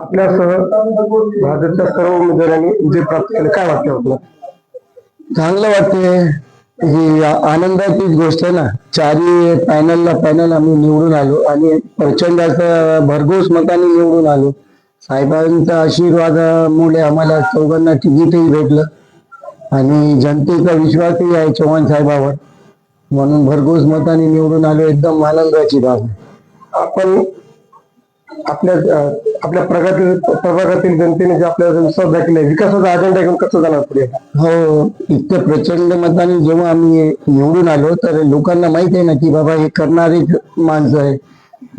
आपल्यासह भाजपच्या सर्व उमेदवारांनी विजय प्राप्त केले, काय वाटतं आपलं? चांगलं वाटते. ही आनंदाचीच गोष्ट आहे ना. चारही पॅनल आम्ही निवडून आलो आणि प्रचंड असं भरघोस मताने निवडून आलो. साहेबांच्या आशीर्वादामुळे आम्हाला चौघांना तिकीटही भेटलं आणि जनतेचा विश्वासही आहे चव्हाण साहेबावर, म्हणून भरघोस मताने निवडून आलो. एकदम आनंदाची बाब आहे. आपण आपल्या आपल्या प्रभागातील जनतेने जे आपल्याला विश्वास दाखवलाय, विकासाचा अजेंडा घेऊन कसं जाणार पुढे? हो, इतक्या प्रचंड मताने जेव्हा आम्ही निवडून आलो तर लोकांना माहित आहे ना की बाबा हे करणारे माणसं आहे.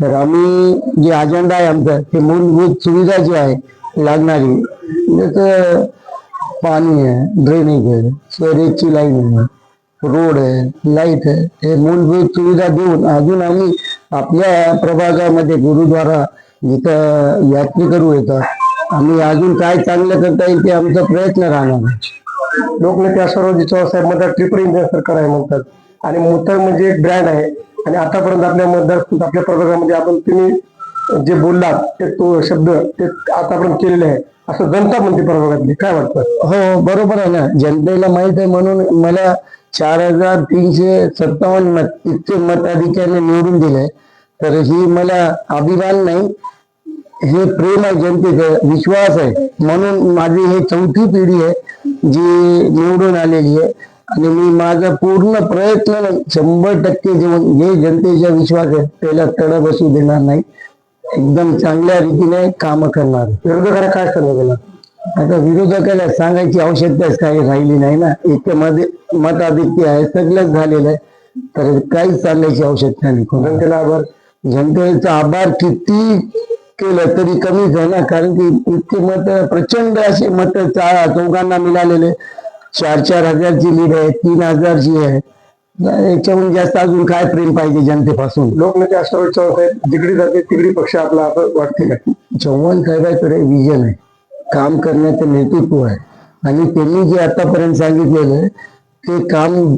तर आम्ही जे अजेंडा आहे आमचा, ते मूलभूत सुविधा जी आहे लागणारी, जसं पाणी आहे, ड्रेनेज आहे, सिवरेजची लाईन आहे, रोड आहे, लाईट आहे, हे मूलभूत सुविधा देऊन अजून आम्ही आपल्या प्रभागामध्ये गुरुद्वारा जिथं यात्रेकरू येतात, आम्ही अजून काय चांगलं करता येईल ते आमचा प्रयत्न राहणार आहे. लोकनेते आशीर्वाद साहेब मतदार ट्रिपल इंडियन सरकार आहे म्हणतात आणि मोठं म्हणजे एक ब्रँड आहे. आणि आतापर्यंत आपल्या आपल्या प्रभागामध्ये आपण तुम्ही जे बोललात ते तो शब्द ते आतापर्यंत केलेले आहे असं जनता म्हणते प्रभागातली, काय वाटतं? हो, बरोबर आहे ना. जनतेला माहित आहे म्हणून मला 4357 मत इतके मताधिक्याने निवडून दिले. तर ही मला अभिमान नाही, हे प्रेम आहे, जनतेचा विश्वास आहे. म्हणून माझी हे चौथी पिढी आहे जी निवडून आलेली आहे आणि मी माझा पूर्ण प्रयत्न 100% देऊन जे जनतेचा विश्वास आहे त्याला तडा बसू देणार नाही. एकदम चांगल्या रीतीने काम करणार. विरोधकांना काय सांगू गेला? आता विरोधकाला सांगायची आवश्यकताच काही राहिली नाही ना. इतक्यामध्ये मताधिक्य आहे, सगळंच झालेलं आहे, तर काहीच सांगायची आवश्यकता नाही. जनतेला आभार. जनतेचा आभार किती केलं तरी कमीच आहे ना, कारण की इतके मत, प्रचंड असे मत चौघांना मिळालेले. 4-4 हजारची लीड आहे, 3,000ची आहे. याच्याहून जास्त अजून काय प्रेम पाहिजे जनतेपासून? लोकनेते आशीर्वाद चव्हाण साहेब जिकडे जाते तिकडे पक्ष आपला असं वाटते का? चव्हाण साहेबांकडे विजन आहे, काम करण्याचं नेतृत्व आहे आणि त्यांनी जे आतापर्यंत सांगितलेलं ते काम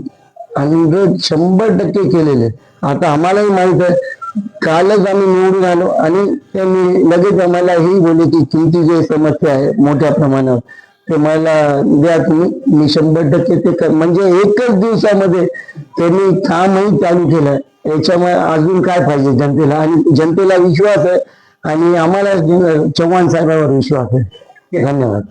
100% केलेले. आता आम्हालाही माहित आहे, कालच आम्ही निवडून आलो आणि त्यांनी लगेच आम्हाला ही बोलले की तुमची जी समस्या आहे मोठ्या प्रमाणावर ते मला द्या तुम्ही, मी 100% ते कर. म्हणजे एकच दिवसामध्ये त्यांनी कामही चालू केलं. याच्यामुळे अजून काय पाहिजे जनतेला? आणि जनतेला विश्वास आहे आणि आम्हाला चव्हाण साहेबांवर विश्वास आहे. धन्यवाद.